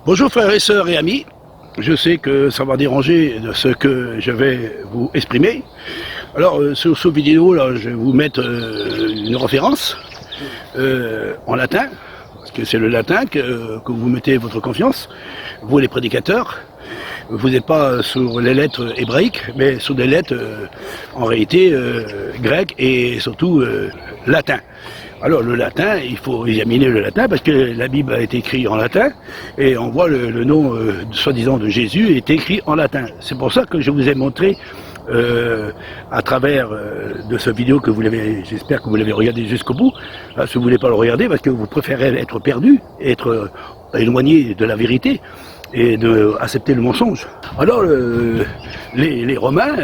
Bonjour frères et sœurs et amis, je sais que ça va déranger de ce que je vais vous exprimer. Alors sur cette vidéo là, je vais vous mettre une référence en latin, parce que c'est le latin que vous mettez votre confiance, vous les prédicateurs. Vous n'êtes pas sur les lettres hébraïques, mais sur des lettres en réalité grecques et surtout latin. Alors le latin, il faut examiner le latin parce que la Bible a été écrite en latin et on voit le nom soi-disant de Jésus est écrit en latin. C'est pour ça que je vous ai montré à travers de cette vidéo que vous l'avez, j'espère que vous l'avez regardé jusqu'au bout. Si vous ne voulez pas le regarder parce que vous préférez être perdu, être éloigné de la vérité et d'accepter le mensonge. Alors les Romains,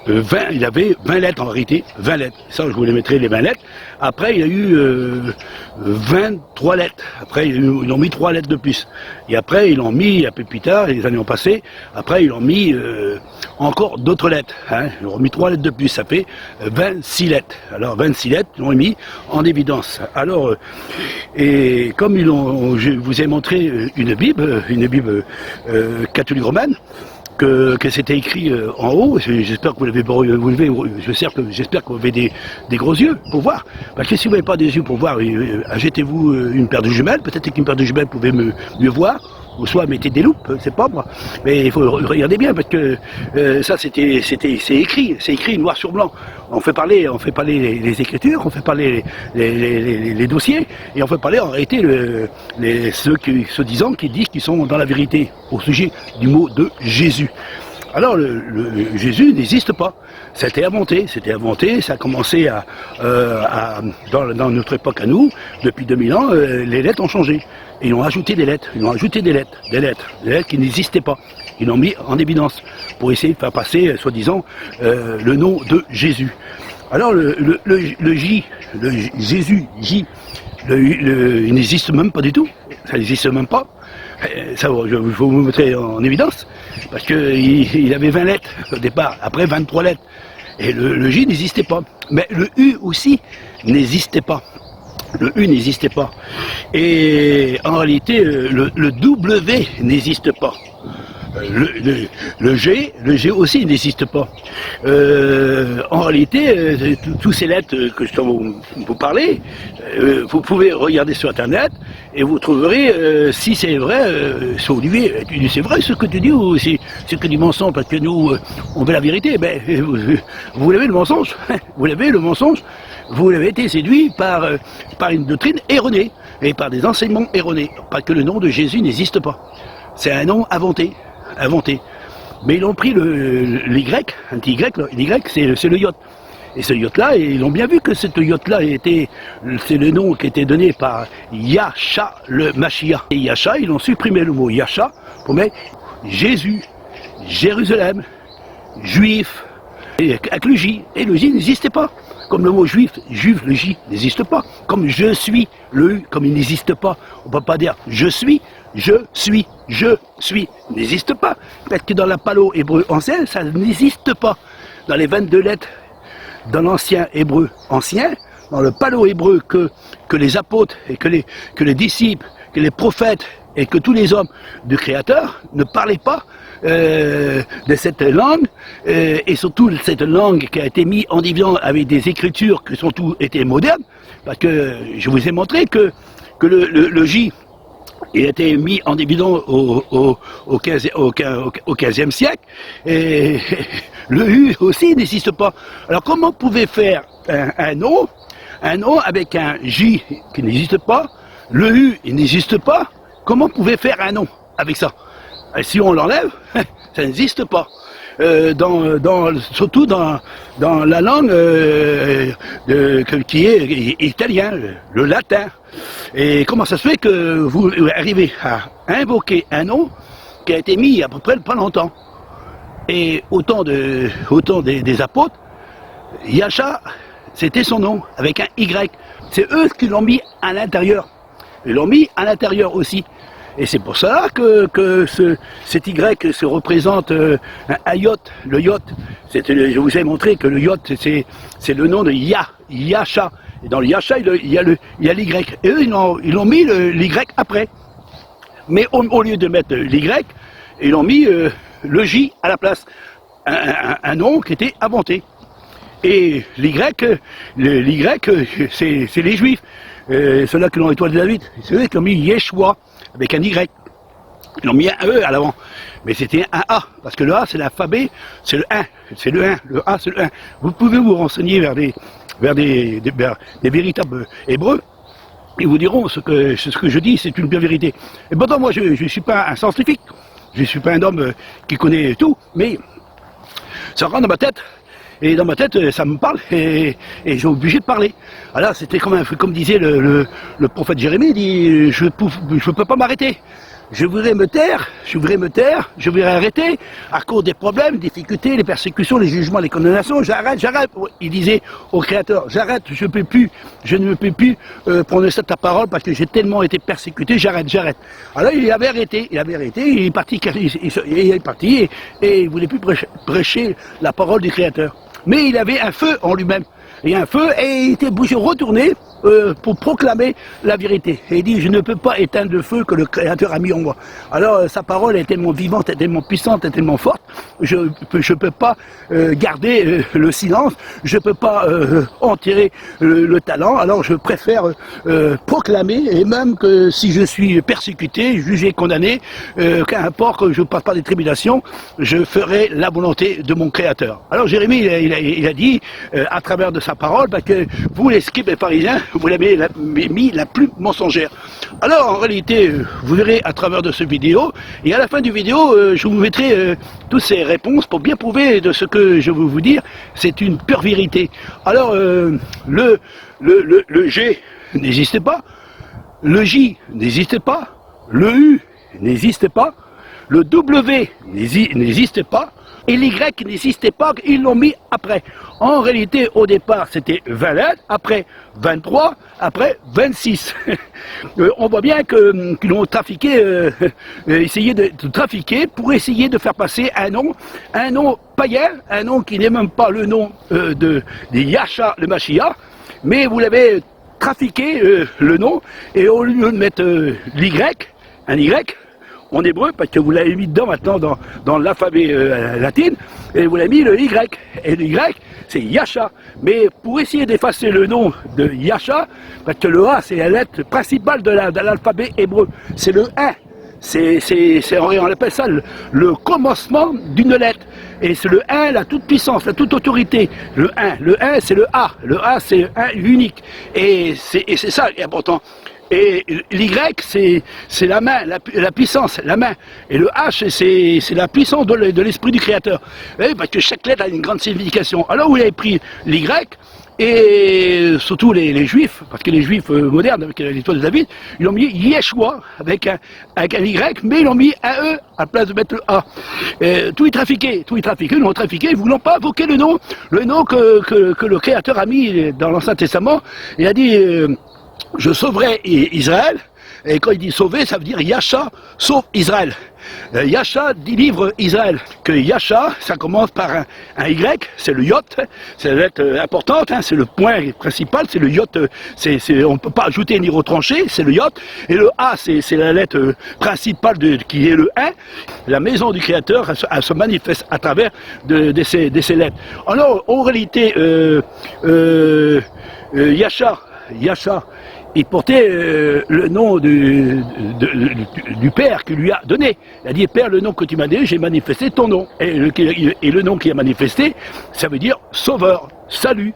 il avait 20 lettres en réalité, 20 lettres. Ça je vous les mettrai les 20 lettres. Après il y a eu 23 lettres. Après ils ont mis 3 lettres de plus. Et après ils l'ont mis un peu plus tard, les années ont passé, après ils l'ont mis encore d'autres lettres. Hein. Ils ont mis 3 lettres de plus, ça fait 26 lettres. Alors 26 lettres, ils l'ont mis en évidence. Alors, et comme je vous ai montré une Bible catholique romaine, que c'était écrit en haut, j'espère que vous l'avez relevé, j'espère que vous avez des gros yeux pour voir. Parce que si vous n'avez pas des yeux pour voir, achetez-vous une paire de jumelles, peut-être qu'une paire de jumelles pouvait mieux voir, ou soit mettez des loupes, c'est pas moi. Mais il faut regarder bien parce que ça c'est écrit noir sur blanc. On fait parler les écritures, on fait parler les dossiers, et on fait parler en réalité ceux disant qui disent qu'ils sont dans la vérité au sujet du mot de Jésus. Alors Jésus n'existe pas, c'était inventé, ça a commencé dans notre époque à nous, depuis 2000 ans, les lettres ont changé. Et ils ont ajouté des lettres, des lettres qui n'existaient pas. Ils l'ont mis en évidence pour essayer de faire passer, soi-disant, le nom de Jésus. Alors le Jésus, il n'existe même pas du tout, ça n'existe même pas. Ça, je vais vous montrer en évidence, parce qu'il avait 20 lettres au départ, après 23 lettres. Et le J n'existait pas. Mais le U aussi n'existait pas. Le U n'existait pas. Et en réalité, le W n'existe pas. Le G aussi n'existe pas. En réalité, toutes ces lettres que je vous parler, vous pouvez regarder sur Internet et vous trouverez si c'est vrai, c'est vrai ce que tu dis ou c'est ce que tu mensonges, parce que nous, on veut la vérité. Ben, vous l'avez le mensonge, vous l'avez le mensonge, vous avez été séduit par une doctrine erronée et par des enseignements erronés, parce que le nom de Jésus n'existe pas. C'est un nom inventé. Mais ils ont pris l'Y, un petit Y, c'est le yacht. Et ce yacht-là, ils ont bien vu que ce yacht-là c'est le nom qui était donné par Yahcha le Mashiach. Et Yahcha, ils ont supprimé le mot Yahcha pour mettre Jésus, Jérusalem, Juif, et avec le J. Et le J n'existait pas. Comme le mot juif, le J n'existe pas. Comme je suis, le U, comme il n'existe pas. On ne peut pas dire je suis, n'existe pas. Parce que dans la palo-hébreu ancien, ça n'existe pas. Dans les 22 lettres dans l'ancien hébreu ancien, dans le palo-hébreu que les apôtres et que les disciples, que les prophètes et que tous les hommes du Créateur ne parlaient pas de cette langue, et surtout cette langue qui a été mise en évidence avec des écritures qui sont toutes étaient modernes, parce que je vous ai montré que le J il a été mis en évidence au 15e siècle, et le U aussi n'existe pas. Alors comment on pouvait faire un nom avec un J qui n'existe pas, le U il n'existe pas, comment on pouvait faire un nom avec ça? Et si on l'enlève, ça n'existe pas. Surtout dans la langue qui est italien, le latin. Et comment ça se fait que vous arrivez à invoquer un nom qui a été mis à peu près pas longtemps? Et autant des apôtres, Yahcha, c'était son nom, avec un Y. C'est eux qui l'ont mis à l'intérieur. Ils l'ont mis à l'intérieur aussi. Et c'est pour ça que cet Y se représente un yacht. Le yacht, je vous ai montré que le yacht, c'est le nom de Yahcha. Et dans le Yahcha, il y a l'Y. Et eux, ils l'ont mis l'Y après. Mais au lieu de mettre l'Y, ils ont mis le J à la place. Un nom qui était inventé. Et l'Y, c'est les Juifs. Ceux-là qui l'ont étoilé David, c'est eux qui ont mis Yeshua avec un Y. Ils ont mis un E à l'avant. Mais c'était un A, parce que le A c'est l'alphabet, c'est le 1. C'est le 1, le A c'est le 1. Vous pouvez vous renseigner vers des véritables Hébreux, ils vous diront ce que je dis, c'est une pure vérité. Et pourtant moi je ne suis pas un scientifique, je ne suis pas un homme qui connaît tout, mais ça rentre dans ma tête. Et dans ma tête, ça me parle et j'ai obligé de parler. Alors c'était comme disait le prophète Jérémie, il dit je peux pas m'arrêter. Je voudrais me taire, je voudrais arrêter à cause des problèmes, des difficultés, les persécutions, les jugements, les condamnations. J'arrête. Il disait au Créateur, j'arrête, je ne peux plus prendre ta parole parce que j'ai tellement été persécuté, j'arrête. Alors il avait arrêté, il est parti et il voulait plus prêcher la parole du Créateur. Mais il avait un feu en lui-même. Et un feu, et il était retourné pour proclamer la vérité. Et il dit, je ne peux pas éteindre le feu que le Créateur a mis en moi. Alors sa parole est tellement vivante, est tellement puissante, est tellement forte, je ne peux pas garder le silence, je ne peux pas enterrer le talent, alors je préfère proclamer, et même que si je suis persécuté, jugé, condamné, qu'importe que je ne passe pas des tribulations, je ferai la volonté de mon Créateur. Alors Jérémie, il a dit, à travers de sa parole, parce que vous les scribes et pharisiens, vous l'avez mis la plus mensongère. Alors en réalité, vous verrez à travers de ce vidéo, et à la fin du vidéo, je vous mettrai toutes ces réponses pour bien prouver de ce que je veux vous dire, c'est une pure vérité. Alors le G n'existe pas, le J n'existe pas, le U n'existe pas, le W n'existe pas, et l'Y n'existait pas, ils l'ont mis après. En réalité, au départ, c'était 20 lettres, après 23, après 26. On voit bien qu'ils ont trafiqué, essayé de trafiquer pour essayer de faire passer un nom païen, un nom qui n'est même pas le nom de Yahshua le Mashiach, mais vous l'avez trafiqué le nom, et au lieu de mettre un Y, en hébreu, parce que vous l'avez mis dedans maintenant dans l'alphabet latin, et vous l'avez mis le Y. Et le Y, c'est Yasha. Mais pour essayer d'effacer le nom de Yasha, parce que le A, c'est la lettre principale de l'alphabet hébreu. C'est le 1. On appelle ça le commencement d'une lettre. Et c'est le 1, la toute puissance, la toute autorité. Le 1, c'est le A. Le A, c'est un unique. Et c'est ça qui est important. Et l'Y, c'est la main, la puissance, la main. Et le H, c'est la puissance de l'esprit du Créateur. Et parce que chaque lettre a une grande signification. Alors vous avez pris l'Y, et surtout les Juifs, parce que les Juifs modernes, avec l'histoire de David, ils ont mis Yeshua avec un Y, mais ils ont mis un E à la place de mettre le A. Tout est trafiqué, ils l'ont trafiqué, ils ne voulons pas invoquer le nom que le Créateur a mis dans l'Ancien Testament. Il a dit... je sauverai Israël, et quand il dit sauver, ça veut dire Yasha sauve Israël. Yasha délivre Israël. Que Yasha, ça commence par un Y, c'est le Yot, c'est la lettre importante, hein, c'est le point principal, c'est le Yot, on ne peut pas ajouter ni retrancher, c'est le Yot, et le A, c'est la lettre principale qui est le 1. La maison du Créateur, elle se manifeste à travers de ces lettres. Alors, en réalité, Yasha, il portait le nom du Père qui lui a donné. Il a dit, Père, le nom que tu m'as donné, j'ai manifesté ton nom. Et le nom qu'il a manifesté, ça veut dire sauveur, salut,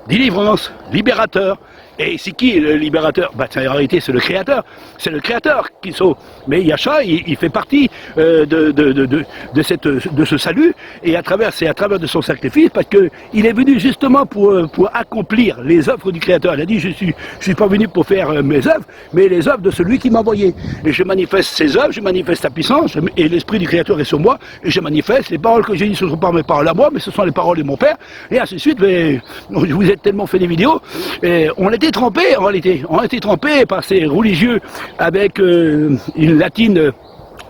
délivrance, libérateur. Et c'est qui le libérateur? En réalité, c'est le Créateur. C'est le Créateur qui sauve. Mais Yahshua, il fait partie de ce salut. Et c'est à travers de son sacrifice, parce qu'il est venu justement pour accomplir les œuvres du Créateur. Il a dit, je suis pas venu pour faire mes œuvres, mais les œuvres de celui qui m'a envoyé. Et je manifeste ses œuvres, je manifeste sa puissance, et l'Esprit du Créateur est sur moi, et je manifeste les paroles que j'ai dites, ce ne sont pas mes paroles à moi, mais ce sont les paroles de mon Père, et ainsi de suite. Mais je vous ai tellement fait des vidéos, et on était trempés en réalité, on a été trempés par ces religieux avec une latine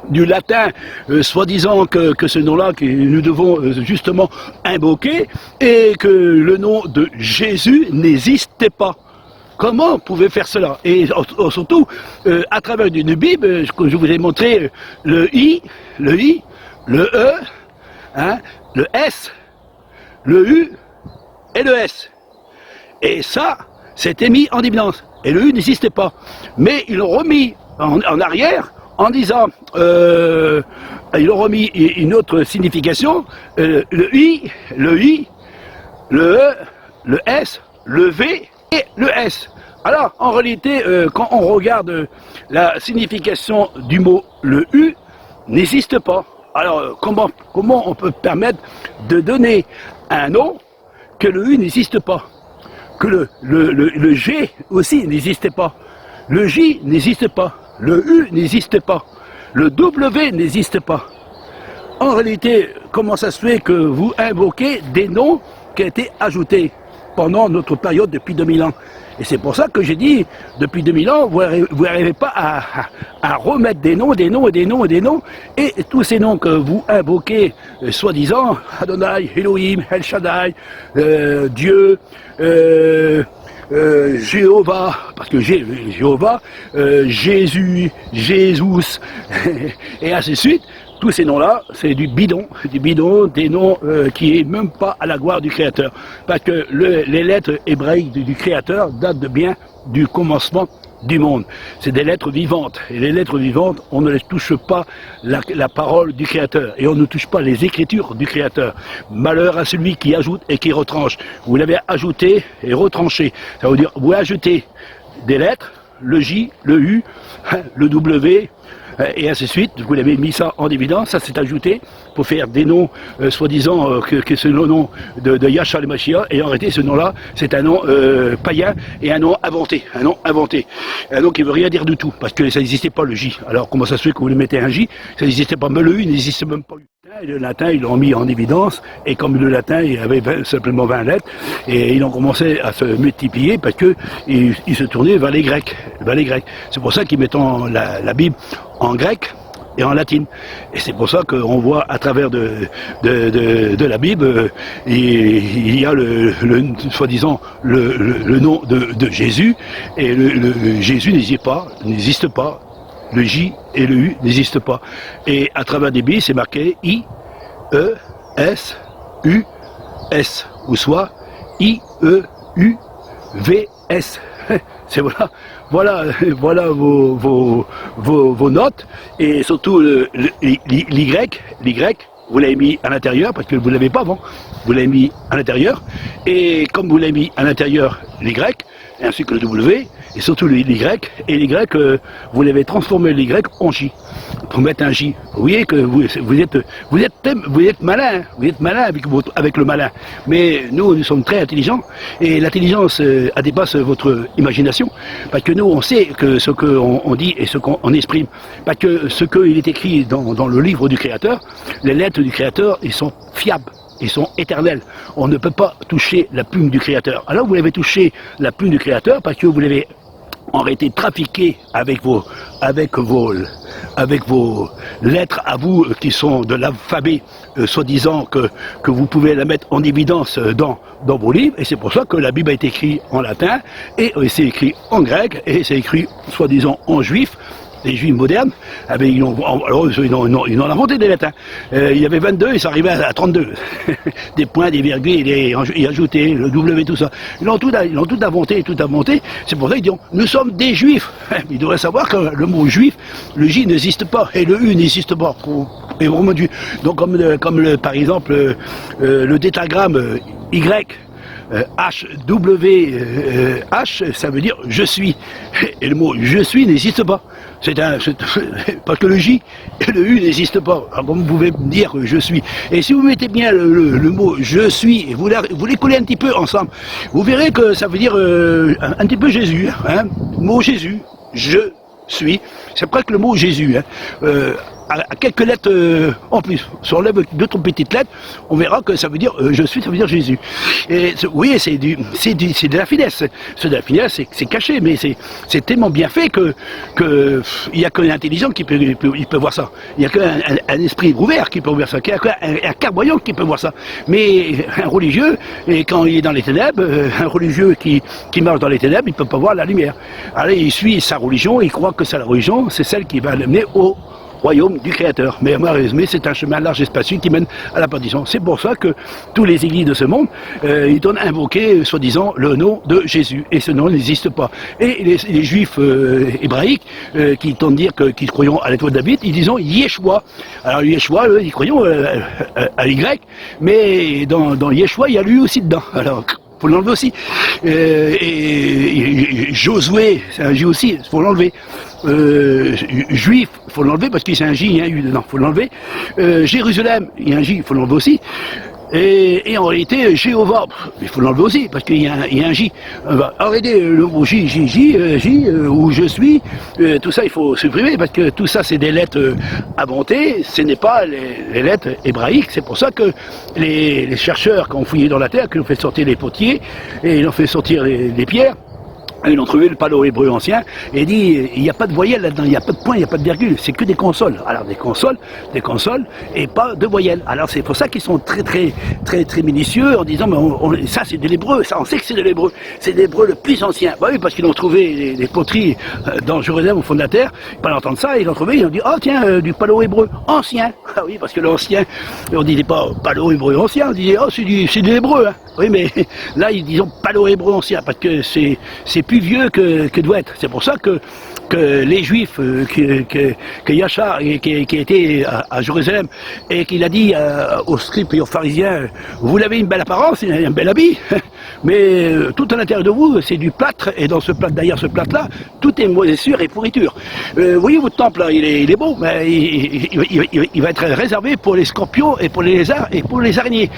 du latin, soi-disant que ce nom-là que nous devons justement invoquer, et que le nom de Jésus n'existait pas. Comment on pouvait faire cela? Et surtout, à travers une Bible, je vous ai montré le I, le E, hein, le S, le U et le S. Et ça, c'était mis en évidence. Et le U n'existait pas. Mais ils l'ont remis en arrière en disant, ils ont remis une autre signification, le I, le E, le S, le V et le S. Alors, en réalité, quand on regarde la signification du mot le U, n'existe pas. Alors, comment on peut permettre de donner un nom que le U n'existe pas? Que le G aussi n'existe pas. Le J n'existe pas. Le U n'existe pas. Le W n'existe pas. En réalité, comment ça se fait que vous invoquez des noms qui ont été ajoutés pendant notre période depuis 2000 ans? Et c'est pour ça que j'ai dit, depuis 2000 ans, vous n'arrivez pas à remettre des noms, et tous ces noms que vous invoquez, soi-disant, Adonai, Elohim, El Shaddai, Dieu, Jéhovah, parce que Jéhovah, Jésus, Jésus, et ainsi de suite. Tous ces noms-là, c'est du bidon, des noms qui est même pas à la gloire du Créateur. Parce que les lettres hébraïques du Créateur datent de bien du commencement du monde. C'est des lettres vivantes. Et les lettres vivantes, on ne les touche pas la parole du Créateur. Et on ne touche pas les écritures du Créateur. Malheur à celui qui ajoute et qui retranche. Vous l'avez ajouté et retranché. Ça veut dire, vous ajoutez des lettres, le J, le U, le W, et ainsi de suite. Vous l'avez mis ça en évidence, ça s'est ajouté pour faire des noms soi-disant que c'est le nom de Yahshua le Mashiach, et en réalité ce nom-là c'est un nom païen et un nom inventé, un nom qui veut rien dire du tout, parce que ça n'existait pas le J. Alors comment ça se fait que vous lui mettez un J? Ça n'existait pas, mais le U n'existait même pas. Et le latin, ils l'ont mis en évidence, et comme le latin, il avait simplement 20 lettres, et ils ont commencé à se multiplier parce que ils se tournaient vers les Grecs. C'est pour ça qu'ils mettent la Bible en grec et en latine. Et c'est pour ça qu'on voit à travers de la Bible, il y a soi-disant le nom de Jésus, et le Jésus n'existe pas. Le J et le U n'existent pas. Et à travers des billes, c'est marqué I, E, S, U, S. Ou soit I, E, U, V, S. C'est voilà vos notes. Et surtout l'Y, vous l'avez mis à l'intérieur, parce que vous ne l'avez pas avant. Vous l'avez mis à l'intérieur. Et comme vous l'avez mis à l'intérieur, l'Y, ainsi que le W, et surtout l'Y, et l'Y, vous l'avez transformé l'Y en J, pour mettre un J. Vous voyez que vous êtes malin, avec le malin. Mais nous sommes très intelligents, et l'intelligence dépasse votre imagination, parce que nous, on sait que ce qu'on dit et ce qu'on exprime, parce que ce qu'il est écrit dans le livre du Créateur, les lettres du Créateur, ils sont fiables. Ils sont éternels. On ne peut pas toucher la plume du Créateur. Alors vous l'avez touché la plume du Créateur parce que vous l'avez en réalité trafiqué avec vos lettres à vous qui sont de l'alphabet, soi-disant que vous pouvez la mettre en évidence dans vos livres. Et c'est pour ça que la Bible a été écrite en latin, et c'est écrit en grec, et c'est écrit soi-disant en juif. Les juifs modernes, ils ont inventé des lettres. Il y avait 22 et ça arrivait à 32. Des points, des virgules, et ajouter, le W, tout ça. Ils ont tout inventé, C'est pour ça qu'ils disent, nous sommes des juifs. Ils devraient savoir que le mot juif, le J n'existe pas, et le U n'existe pas. Et vraiment, donc par exemple, le tétragramme Y, H, W, H, ça veut dire je suis. Et le mot je suis n'existe pas. Parce que le J et le U n'existent pas. Alors, comme vous pouvez me dire je suis. Et si vous mettez bien le mot je suis, et vous les collez un petit peu ensemble, vous verrez que ça veut dire un petit peu Jésus. Hein, mot Jésus, je suis. C'est presque le mot Jésus. Hein. à quelques lettres en plus. Si on enlève 2-3 petites lettres, on verra que ça veut dire je suis, ça veut dire Jésus. Et oui, c'est de la finesse. C'est de la finesse, c'est caché, mais c'est tellement bien fait que il n'y a qu'un intelligent qui peut voir ça. Il n'y a qu'un esprit ouvert qui peut voir ça. Il n'y a qu'un clairvoyant qui peut voir ça. Mais un religieux, et quand il est dans les ténèbres, un religieux qui marche dans les ténèbres, il ne peut pas voir la lumière. Alors il suit sa religion, il croit que sa religion, c'est celle qui va l'amener au royaume du Créateur. Mais c'est un chemin large et spacieux qui mène à la perdition. C'est pour ça que tous les églises de ce monde, ils donnent invoquer, soi-disant, le nom de Jésus. Et ce nom n'existe pas. Et les juifs hébraïques, qui tentent dire qu'ils croyons à l'étoile de David, ils disent Yeshua. Alors Yeshua, ils croyons à Y, mais dans Yeshua, il y a lui aussi dedans. Alors, faut l'enlever aussi. Et Josué, c'est un J aussi, faut l'enlever. Juif, faut l'enlever parce qu'il y a un J, il y a un U dedans, faut l'enlever. Jérusalem, il y a un J, il faut l'enlever aussi. Et en réalité, Jéhovah, il faut l'enlever aussi, parce qu'il y a un J. Arrêtez le mot J, où je suis, tout ça il faut supprimer, parce que tout ça c'est des lettres inventées, ce n'est pas les lettres hébraïques. C'est pour ça que les chercheurs qui ont fouillé dans la terre, qui ont fait sortir les potiers, et ils ont fait sortir les pierres, ils ont trouvé le paléo-hébreu ancien et dit il n'y a pas de voyelles là-dedans, il n'y a pas de point, il n'y a pas de virgule, c'est que des consoles. Alors des consoles et pas de voyelles. Alors c'est pour ça qu'ils sont très minutieux en disant mais ça c'est de l'hébreu, ça on sait que c'est de l'hébreu, c'est de l'hébreu le plus ancien. Bah oui, parce qu'ils ont trouvé les poteries dans Jérusalem au fond de la terre, pas l'entendre ça, ils ont trouvé, ils ont dit oh tiens du paléo-hébreu ancien. Ah oui, parce que l'ancien, on disait pas paléo-hébreu ancien, on disait oh c'est de l'hébreu. Hein. Oui mais là ils disent paléo-hébreu ancien parce que c'est plus vieux que doit être. C'est pour ça que les Juifs, que Yachar, qui était à Jérusalem, et qu'il a dit aux scribes et aux pharisiens, vous avez une belle apparence, un bel habit, mais tout à l'intérieur de vous, c'est du plâtre, et dans ce plâtre, derrière ce plâtre-là, tout est moisissure et pourriture. Voyez votre temple, là, il est beau, mais il va être réservé pour les scorpions, et pour les lézards, et pour les araignées.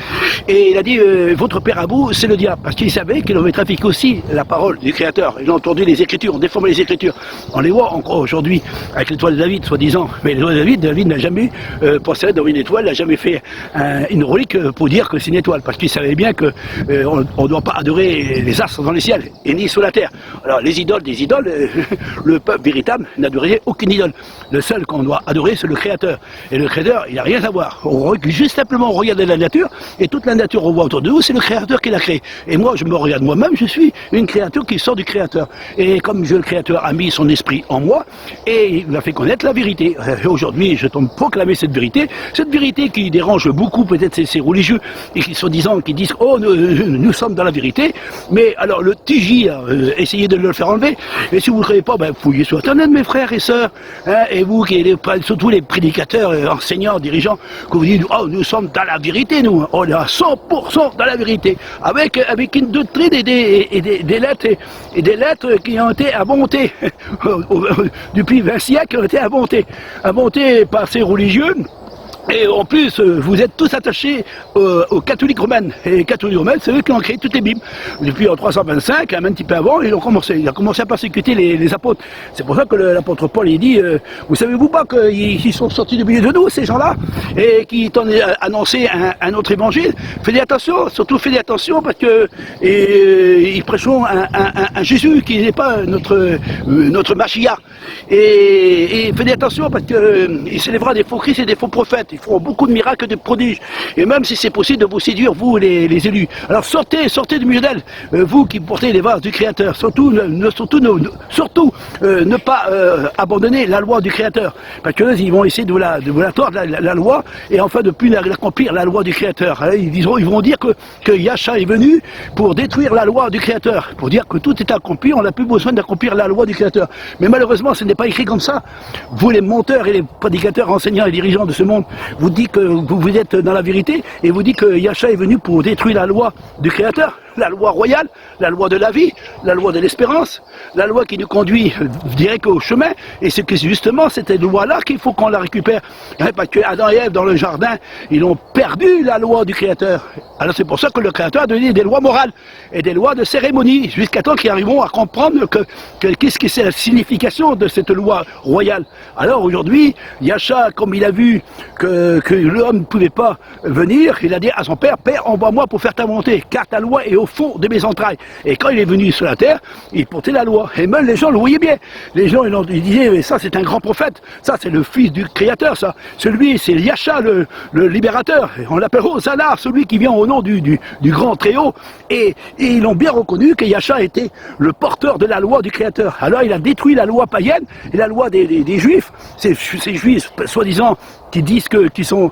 Et il a dit, votre père à vous, c'est le diable, parce qu'il savait qu'il avait trafiqué aussi la parole du Créateur. Ils ont entendu les Écritures, on déformé les Écritures. On les voit encore aujourd'hui avec l'étoile de David, soi-disant. Mais l'étoile de David n'a jamais possède une étoile, n'a jamais fait une relique pour dire que c'est une étoile, parce qu'il savait bien que on ne doit pas adorer les astres dans les ciels et ni sous la terre. Alors les idoles, le peuple véritable n'adorait aucune idole. Le seul qu'on doit adorer, c'est le Créateur. Et le Créateur, il n'a rien à voir. Juste simplement, on regarde la nature, et toute la nature on voit autour de nous, c'est le Créateur qui l'a créé. Et moi, je me regarde moi-même, je suis une créature qui sort du Créateur. Et comme le Créateur a mis son esprit en moi, et il m'a fait connaître la vérité. Aujourd'hui, je tombe proclamer cette vérité qui dérange beaucoup peut-être ces religieux, et qui soi-disant, qui disent, oh, nous sommes dans la vérité, mais alors le TJ, essayez de le faire enlever, et si vous ne le savez pas, ben, fouillez sur Internet, mes frères et sœurs, hein, et vous, surtout les prédicateurs, enseignants, dirigeants, que vous dites, oh, nous sommes dans la vérité, nous, on est à 100% dans la vérité, avec une doctrine et des lettres, et des lettres qui ont été inventées depuis 20 siècles, qui ont été inventées par ces religieux. Et en plus, vous êtes tous attachés aux catholiques romaines. Et les catholiques romaines, c'est eux qui ont créé toutes les Bibles. Depuis en 325, un petit peu avant, il a commencé à persécuter les apôtres. C'est pour ça que l'apôtre Paul, il dit, vous savez-vous pas qu'ils sont sortis du milieu de nous, ces gens-là, et qui t'ont annoncé un autre évangile. Faites attention, surtout faites attention, parce que ils prêcheront un Jésus qui n'est pas notre Machia. Et faites attention, parce qu'il s'élèvera des faux Christ et des faux prophètes. Ils feront beaucoup de miracles et de prodiges. Et même si c'est possible de vous séduire, vous, les élus. Alors sortez du milieu d'elle, vous qui portez les vases du Créateur. Surtout ne pas abandonner la loi du Créateur. Parce qu'eux, ils vont essayer de vous la tordre, la loi, et enfin de plus accomplir la loi du Créateur. Ils vont dire que Yahshua est venu pour détruire la loi du Créateur. Pour dire que tout est accompli, on n'a plus besoin d'accomplir la loi du Créateur. Mais malheureusement, ce n'est pas écrit comme ça. Vous, les menteurs et les prédicateurs, enseignants et dirigeants de ce monde, vous dites que vous êtes dans la vérité, et vous dites que Yahshua est venu pour détruire la loi du Créateur, la loi royale, la loi de la vie, la loi de l'espérance, la loi qui nous conduit direct au chemin, et c'est que justement cette loi-là qu'il faut qu'on la récupère. Parce que Adam et Ève dans le jardin, ils ont perdu la loi du Créateur. Alors c'est pour ça que le Créateur a donné des lois morales et des lois de cérémonie, jusqu'à temps qu'ils arriveront à comprendre qu'est-ce que c'est la signification de cette loi royale. Alors aujourd'hui, Yahshua, comme il a vu que l'homme ne pouvait pas venir, il a dit à son père, Père, envoie-moi pour faire ta volonté, car ta loi est au fond de mes entrailles. Et quand il est venu sur la terre, il portait la loi. Et même les gens le voyaient bien. Les gens ils disaient, mais ça c'est un grand prophète, ça c'est le fils du Créateur, ça. Celui, c'est Yahshua, le libérateur. On l'appelle Hosanna, celui qui vient au nom du grand Très-Haut. Et ils ont bien reconnu que Yahshua était le porteur de la loi du Créateur. Alors il a détruit la loi païenne et la loi des Juifs. Ces Juifs, soi-disant, qui disent qu'ils sont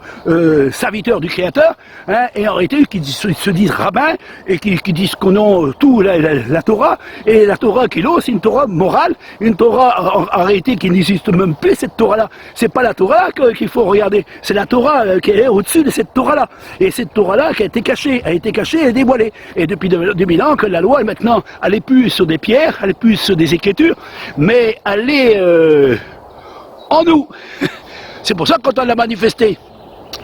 serviteurs du Créateur, hein, et en réalité qui se disent rabbins, et qui disent qu'on a tout la Torah, et la Torah qu'ils ont, c'est une Torah morale, une Torah en réalité qui n'existe même plus, cette Torah-là. C'est pas la Torah qu'il faut regarder, c'est la Torah qui est au-dessus de cette Torah-là. Et cette Torah-là qui a été cachée et dévoilée. Et depuis 2000 ans que la loi, maintenant, elle n'est plus sur des pierres, elle n'est plus sur des écritures, mais elle est en nous. C'est pour ça que quand on l'a manifesté,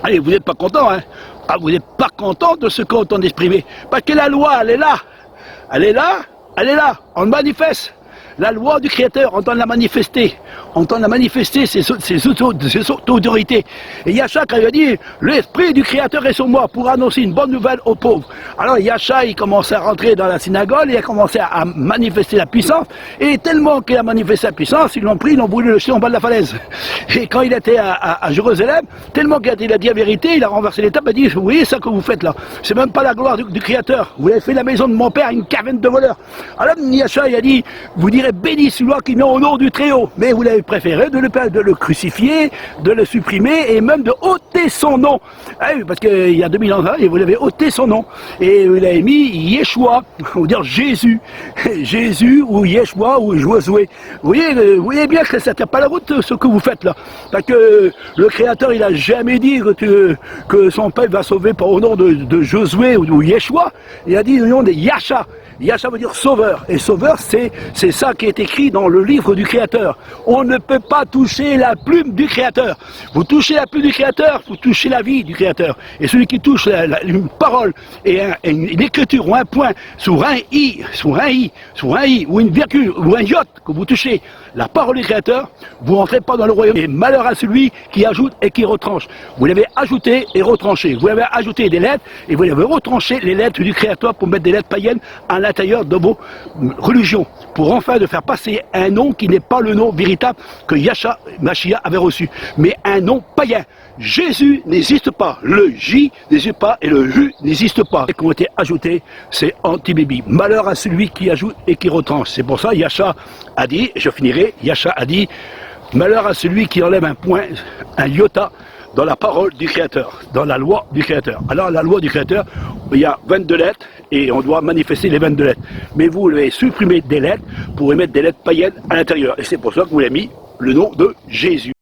allez, vous n'êtes pas content, hein? Ah, vous n'êtes pas content de ce qu'on entend exprimer. Parce que la loi, elle est là. Elle est là, elle est là. On le manifeste. La loi du Créateur, on doit la manifester. On doit la manifester, ses autorités. Et Yahshua, quand il a dit, l'Esprit du Créateur est sur moi pour annoncer une bonne nouvelle aux pauvres. Alors Yahshua, il commençait à rentrer dans la synagogue, il a commencé à manifester la puissance. Et tellement qu'il a manifesté la puissance, ils l'ont pris, ils l'ont voulu le jeter en bas de la falaise. Et quand il était à Jérusalem, tellement qu'il a dit la vérité, il a renversé l'étape, il a dit, vous voyez ça que vous faites là, c'est même pas la gloire du Créateur. Vous avez fait la maison de mon père une caverne de voleurs. Alors Yahshua, il a dit, vous direz, béni celui-là qui vient au nom du Très-Haut. Mais vous l'avez préféré de le crucifier, de le supprimer et même de ôter son nom. Ah oui, parce qu'il y a 2000 ans, et vous l'avez ôté son nom. Et vous l'avez mis Yeshua, on va dire Jésus. Jésus ou Yeshua ou Josué. Vous voyez bien que ça ne tient pas la route ce que vous faites là. Parce que le Créateur, il n'a jamais dit que son peuple va sauver au nom de Josué ou Yeshua. Il a dit au nom de Yahshua. Yahshua veut dire sauveur. Et sauveur, c'est ça qui est écrit dans le livre du Créateur. On ne peut pas toucher la plume du Créateur. Vous touchez la plume du Créateur, vous touchez la vie du Créateur. Et celui qui touche une parole et une écriture ou un point sur un i, ou une virgule ou un iota que vous touchez, la parole du Créateur, vous n'entrez pas dans le royaume. Et malheur à celui qui ajoute et qui retranche. Vous l'avez ajouté et retranché. Vous avez ajouté des lettres et vous avez retranché les lettres du Créateur pour mettre des lettres païennes à l'intérieur de vos religions. Pour enfin de faire passer un nom qui n'est pas le nom véritable que Yahshua Mashiach avait reçu, mais un nom païen. Jésus n'existe pas, le J n'existe pas et le J n'existe pas. Et qui ont été ajoutés, c'est anti-bibi. Malheur à celui qui ajoute et qui retranche. C'est pour ça Yahshua a dit, je finirai, Yahshua a dit, malheur à celui qui enlève un point, un iota, dans la parole du Créateur, dans la loi du Créateur. Alors la loi du Créateur, il y a 22 lettres et on doit manifester les 22 lettres. Mais vous avez supprimé des lettres pour émettre des lettres païennes à l'intérieur. Et c'est pour ça que vous avez mis le nom de Jésus.